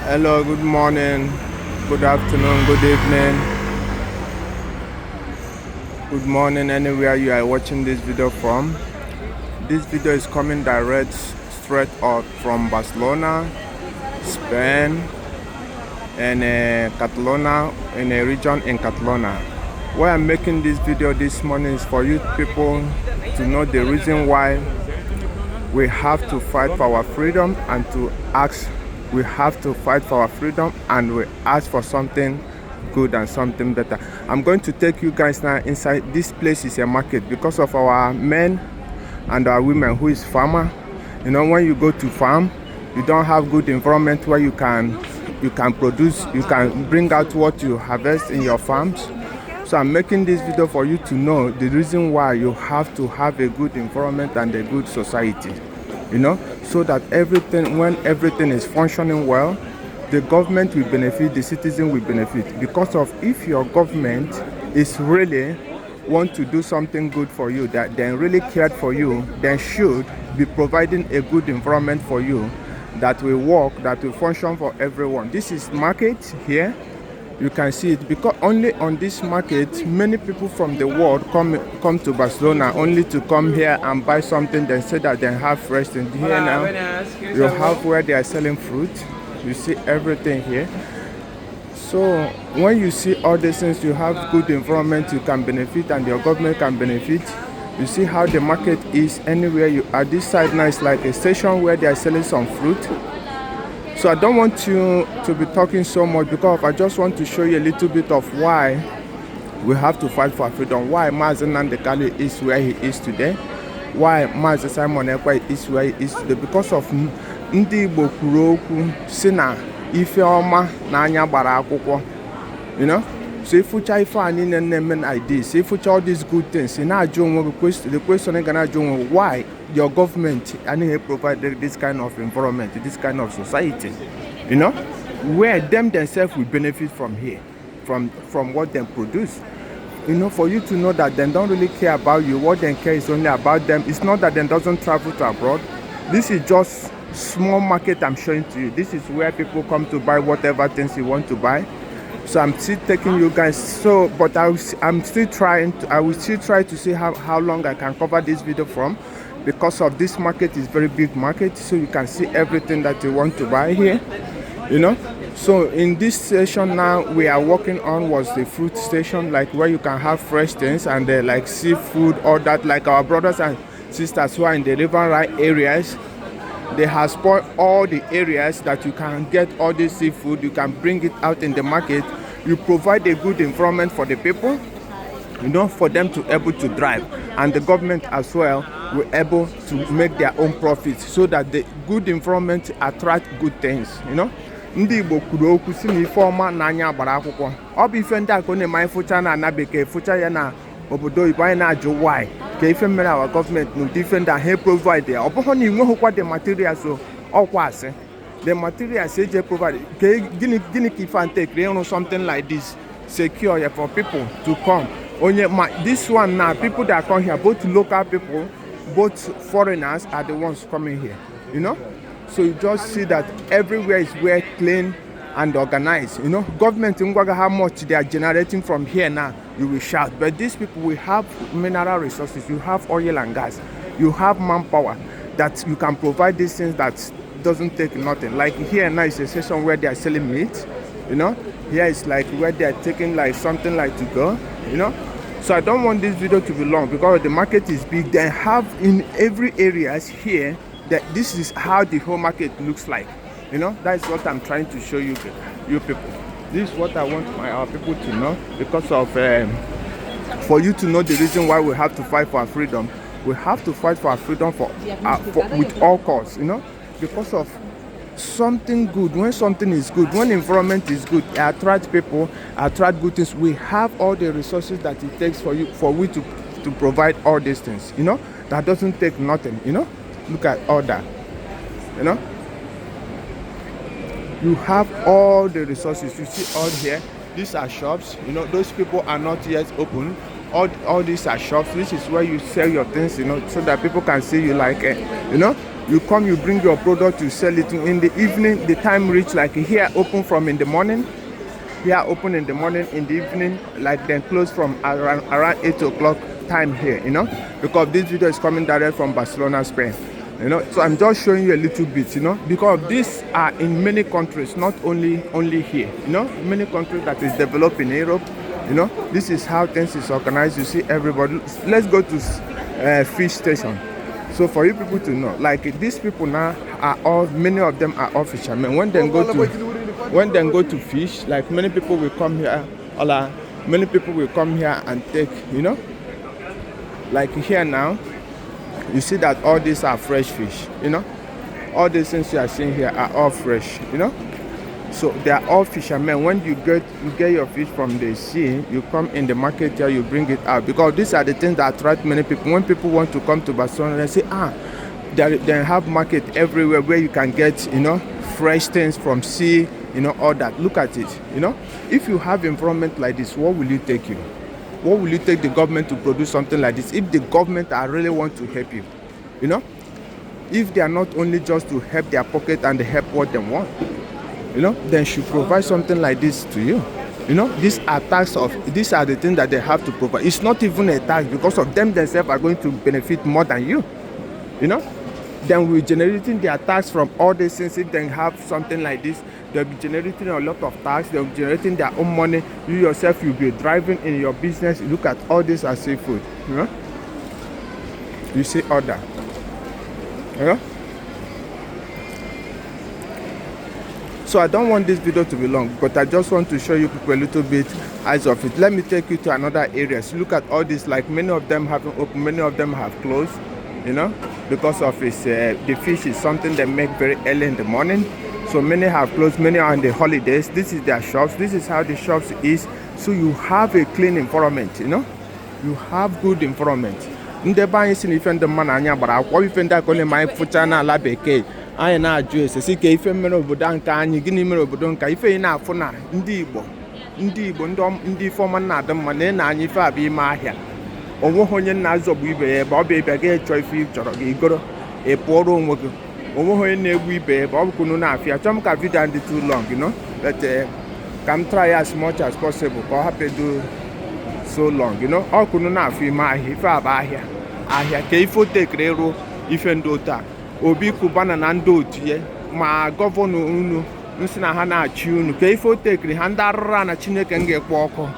Hello, good morning, good afternoon, good evening, good morning, anywhere you are watching this video from. This video is coming direct straight out from Barcelona, Spain, and Catalonia, in a region in Catalonia. Why I'm making this video this morning is for you people to know the reason why we have to fight for our freedom and to ask. We have to fight for our freedom and we ask for something good and something better. I'm going to take you guys now inside. This place is a market because of our men and our women who is farmer. You know, when you go to farm, you don't have good environment where you can produce, you can bring out what you harvest in your farms. So I'm making this video for you to know the reason why you have to have a good environment and a good society, you know, so that when everything is functioning well, the government will benefit, the citizen will benefit. Because of if your government is really want to do something good for you, that they really cared for you, then should be providing a good environment for you that will work, that will function for everyone. This is market here. You can see it because only on this market many people from the world come to Barcelona only to come here and buy something. They say that they have fresh things here. Now you have where they are selling fruit. You see everything here. So when you see all these things, you have good environment, you can benefit and your government can benefit. You see how the market is anywhere you are. This side now is like a station where they are selling some fruit. So I don't want you to be talking so much because I just want to show you a little bit of why we have to fight for our freedom. Why Mazen Nandekali is where he is today. Why Mazen Simon Ekpa is where he is today. Because of Ndi Igbo kwuru okwu si na ife ọma na anya gbara akwụkwọ. You know? So if you try for any name like this, if you try all these good things, the question is gonna do why your government and provided this kind of environment, this kind of society, you know, where them themselves will benefit from here, from what they produce. You know, for you to know that they don't really care about you, what they care is only about them. It's not that they doesn't travel to abroad. This is just small market I'm showing to you. This is where people come to buy whatever things you want to buy. So I'm still taking you guys. So, but I will still try to see how long I can cover this video from, because of this market is very big market. So you can see everything that you want to buy here, you know. So in this station now we are working on was the fruit station, like where you can have fresh things and like seafood, all that. Like our brothers and sisters who are in the river right areas, they have spoiled all the areas that you can get all this seafood. You can bring it out in the market. You provide a good environment for the people, you know, for them to able to drive, and the government as well will able to make their own profits, so that the good environment attract good things, you know. Ndị Igbo kwuru okwu si na ife ọma na anya gbara akwụkwọ. Ọ bụ ife ndị akọ na-eme ịfụcha na ana bekee fụcha ya na obodo oyibo anyị na-ajụ why ka ife mere our government n'ụdị ife ndị ahụ provide ya. Ọ bụghị na inweghịkwa the materials, so ọkwa asị the materials eji provide gịnị ka ife ante create something like this secure for people to come. This one now, people that come here, both local people, both foreigners, are the ones coming here, you know. So you just see that everywhere is well clean and organized, you know. Government in Gwaga, how much they are generating from here now, you will shout. But these people will have mineral resources, you have oil and gas, you have manpower that you can provide these things that doesn't take nothing. Like here now is a session where they are selling meat, you know. Here is like where they are taking like something like to go, you know. So I don't want this video to be long because the market is big. They have in every areas here that this is how the whole market looks like, you know. That's what I'm trying to show you people. This is what I want our people to know, because of for you to know the reason why we have to fight for our freedom. We have to fight for our freedom with all costs, you know, because of something good. When something is good, when environment is good, it attracts people, attract good things. We have all the resources that it takes for we to provide all these things, you know. That doesn't take nothing, you know. Look at all that, you know. You have all the resources. You see all here, these are shops, you know. Those people are not yet open. All these are shops. This is where you sell your things, you know, so that people can see you, like you know. You come, you bring your product, you sell it in the evening. The time reach, like here open from in the morning, here open in the morning, in the evening, like then close from around 8 o'clock time here, you know, because this video is coming direct from Barcelona, Spain, you know. So I'm just showing you a little bit, you know, because these are in many countries, not only here, you know, many countries that is developed in Europe, you know. This is how things is organized. You see everybody. Let's go to fish station. So for you people to know, like these people now are all, many of them are all fishermen. When they go to fish, like many people will come here, many people will come here and take, you know, like here now, you see that all these are fresh fish, you know, all these things you are seeing here are all fresh, you know. So they are all fishermen. When you get your fish from the sea, you come in the market here, you bring it out, because these are the things that attract many people. When people want to come to Barcelona, they say, they have market everywhere where you can get, you know, fresh things from sea, you know, all that. Look at it, you know. If you have environment like this, what will you take you? What will you take the government to produce something like this? If the government really want to help you, you know, if they are not only just to help their pocket and help what they want, you know, then should provide something like this to you. You know, these are the things that they have to provide. It's not even a tax, because of them themselves are going to benefit more than you. You know, then we're generating their tax from all these things. If they have something like this, they'll be generating a lot of tax. They'll be generating their own money. You yourself, you'll be driving in your business. Look at all this as seafood. You know, you see all that. You know. So I don't want this video to be long, but I just want to show you people a little bit eyes of it. Let me take you to another areas. Look at all this, like many of them haven't opened, many of them have closed, you know, because of its, the fish is something they make very early in the morning. So many have closed, many are on the holidays. This is their shops. This is how the shops is. So you have a clean environment, you know, you have good environment. Anyị na-ajụ ese si ka ife mere obodo nke anyị, gịnị mere obodo nke ife ị na-afụ na ndị Igbo ndị ife ọma na-adị mma na anyị ife abịa ime ahịa, onweghị onye na-azọgbu ibe ya ebe ọ bụ ịbịa ga-echọ ife ị chọrọ gị igoro ị pụọrọ onwe gị, onweghị onye na-egbu ibe ya ebe ọ bụkwunu na-afịa. Achọrọ m ka video dị too long, you know, but ka m try as much as possible ka ọ hapụ edo so long, you know. Ọ kwunu na-afụ ime ahịa, ife abụ ahịa ka ife otekere ịrụ ife ndị otu a. Obi Kubana na ndị otu ya, ma gọvanọ unu nsị na ha na-achị unu, ka ife otekiri ha ndị arụrụ na Chineke ga-ekpo ọkụ,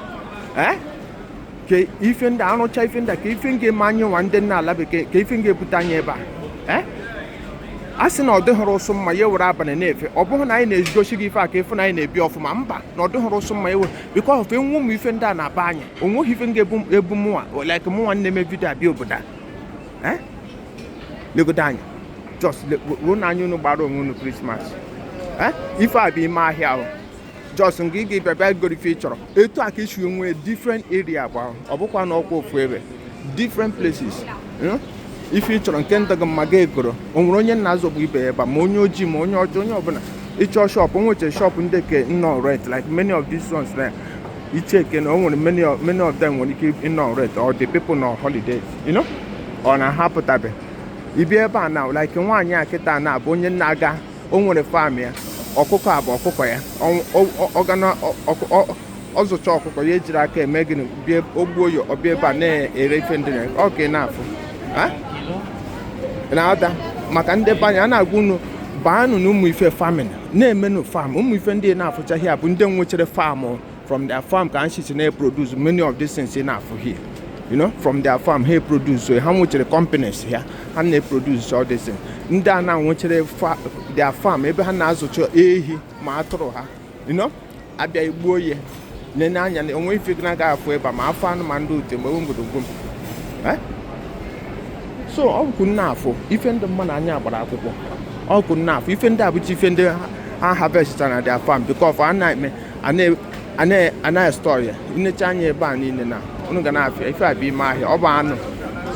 ka ife ndị arụcha ife ndị ka ife ga-eme anyị nwa ndị nna ala bekee, ka ife ga-ebute anyị ebe a sị na ọ dịghịrị ụsụ mma ya were abalị na-efe. Ọ bụghị na anyị na-ezigosi gị ife a ka ife na anyị na-ebi ọfụma, mba, na ọ dịghịrị ụsụ mma ya were, bikọ ofe nwe ụmụ ife ndị a na-aba anyị, onweghị ife ga-ebu mụnwa like mụnwa na-eme vidio abịa obodo a legodo anyị just ruo na anyị unu gbara onwe unu Christmas ife a bụ ime ahịa ahụ just nke ị ga-ebịa goro ife ị chọrọ. Etu a ka isi nwee different area bụ ahụ, ọ bụkwa na ọkwa ofu ebe, different places, you know. Ife ị chọrọ nke ndọgọ mma ga-egoro, o nwere onye na-azọgbu ibe ya ebe, ma onye ojii ma onye ọjọọ, onye ọbụla ịchọ shop. O nwere shop ndị ke nnọọ rent, like many of these ones there, icheke na o nwere many of them nwere ike nnọọ rent, or the people nọ holidays, you know, ọ na-ahapụtabe ibi ebe a na like nwaanyị a kịta na abụ onye na-aga, o nwere farm ya, ọkụkọ a bụ ọkụkọ ya, ọ zụcha ọkụkọ ya ejiri aka eme gịnị bie ogbuo ya, ọ bịa ebe a na-ere ife ndị na oke na-afụ na-ada maka ndị be anyị. A na-agwa unu baanụ na ụmụ ife farming, na-emenụ farm. Ụmụ ife ndị na-afụchaghị a bụ ndị nwechere farm, from their farm ka anyị na-produce many of these things na-afụ here, you know, from their farm he produce. So ha nwechere companies here, ha na-produce all these things. Ndị a na-nwechere their farm ebe ha na-azụcha ehi ma atụrụ ha, you know, abịa igbuo ya nene anya na onwe ife na ga afụ ebe ma afọ anụmanụ ute mgbe ngwodogwom so ọkụ na-afụ ife ndị mmadụ anya gbara akwụkwọ. Ọkụ na-afụ ife ndị abụchi ife ndị ha harvest na their farm, because a na-store ya. Nnecha anya ebe a niile na unu ga na-afịa ife abịa ime ahịa, ọ bụ anụ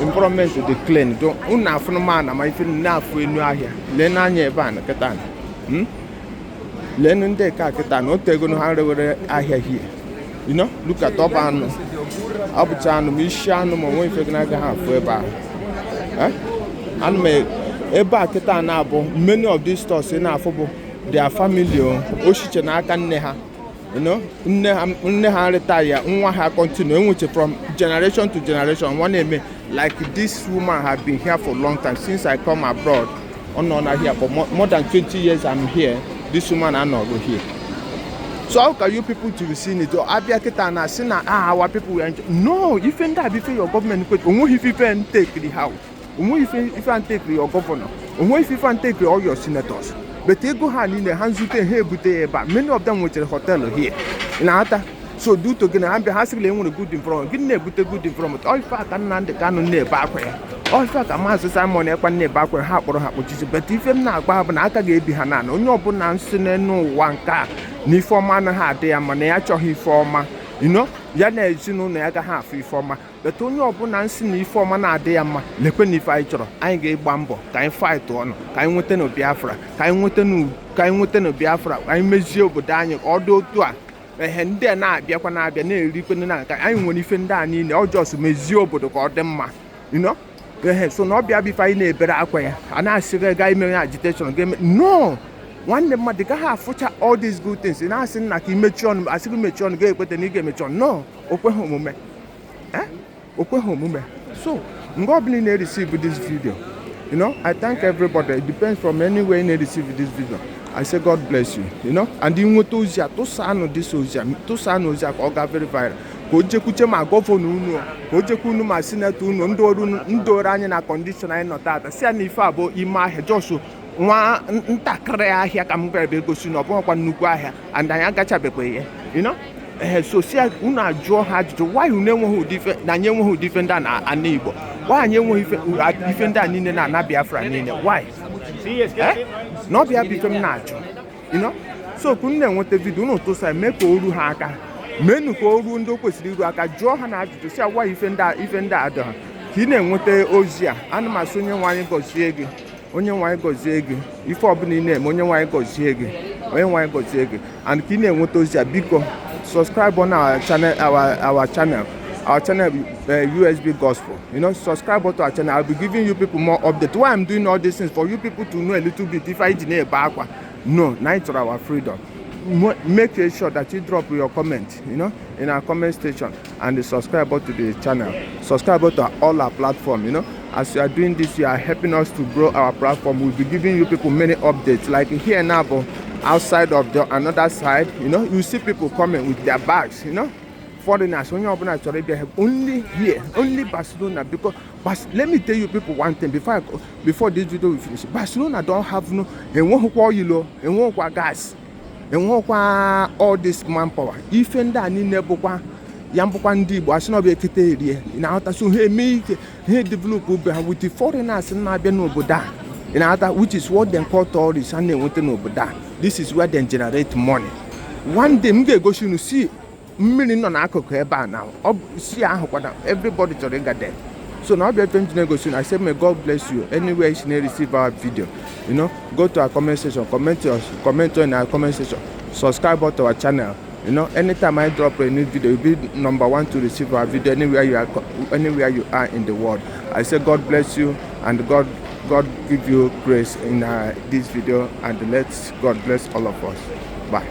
environment dị clean. Unu na-afụ na ma ife na-afụ enu ahịa. Lee n'anya ebe a na kịta lee ndị ka kịta na otego ha rewere ahịa hie, you know. Look at ọ bụ anụ, ọ bụcha anụ ma isi anụ ma onwe ife na-aga ha afụ ebe ahụ. eba kita na abo many of these stores na afobo their family oshiche na aka nne ha, you know, nne ha retire, nwa ha continue enweche from generation to generation. One eme like this woman have been here for a long time since I come abroad. On here for more than 20 years I'm here. This woman and not go here. So how can you people to be seeing it? Or Abia kita na say na our people will enjoy. No, if you before your government quit, if you take the house, if you take your governor, if you take all your senators. But they go hand in the hands with many of them with the hotel here. In Ata. So due to Gina, has to a good in front, getting a good in front. All fact and the canon near backward. All fact a master Simon Ekpa near backward harbor, which is but if I'm not Babanaka gave behind no bonance no one car. Ni former had their manager he former. You know, Yana is no naga half free former. But only opponents ni former na deama, Lepeni fighter. I gave Bambo, can fight on, can within a Biafra, can within a Biafra. I measure Bodania or do to. And then I be a canada, near Ripenaka. I won't even down in or just measure but got them, you know. So not be a fine a better acquire. And I see a guy making agitation game. No. One day, the guy have future all these good things. And I say, like, he made on, I see him make on, but then he get on. No, open home, eh? Open home, so, God bless you receive this video. You know, I thank everybody. It depends from anywhere you receive this video. I say, God bless you. You know, and you want to see to sign this, to sign Ozia, or got verified. Koje kuche ma governor unu, koje kunu ma senator unu, ndo ranye na condition I not that. See ani fa bo ima he josu. Nwa ntakịrị ahịa ka m bịara gosi na ọ bụghịkwa nnukwu ahịa and anyị agachabekwa ihe, you know. So si unu ajụọ ha ajụjụ why unu enweghị ụdị ife na anyị enweghị ụdị ife ndị a na ana Igbo, why anyị enweghị ife ndị a niile na ana Biafra niile, why na ọ bịa bụ ife m na-ajụ, you know. So unu na-enweta vidio unu tụsa mee ka o ru ha aka, menu ka o ruo ndị o kwesịrị iru aka, jụọ ha na ajụjụ si why ife ndị a adọ ha ka ị na-enweta ozi a. Ana m asị onye nwe anyị gọzie gị, onye nwanyị gọzie gị, ife ọbụla ị na-eme onye nwanyị gọzie gị, onye nwanyị gọzie gị. And ka ị na-enweta ozi a, biko subscribe on our channel USB Gospel. You know, subscribe to our channel. I'll be giving you people more updates. Why I'm doing all these things for you people to know a little bit. If I didn't back, no, night for our freedom. Make sure that you drop your comment, you know, in our comment section, and subscribe to the channel. Subscribe to all our platform, you know. As you are doing this, you are helping us to grow our platform. We'll be giving you people many updates. Like here now, but outside of the another side, you know, you see people coming with their bags, you know. Foreigners, when you open a store, they have only here, only Barcelona. Because let me tell you people one thing before this video will finish. Barcelona don't have no and one gas. And all this manpower. Even that in Nebukwa, Yampandi, was not be a kite in outer so he make he develop with the foreigners and not be no Buddha. In outer, which is what they call tourists and they want to know Buddha. This is where they generate money. One day, they go to see million on Akoko now. See, everybody to get there. So now we are going to negotiate. I said, may God bless you. Anywhere you may receive our video, you know, go to our comment section, comment in our comment section, subscribe to our channel. You know, anytime I drop a new video, you'll be #1 to receive our video anywhere you are in the world. I say God bless you and God give you grace in this video, and let God bless all of us. Bye.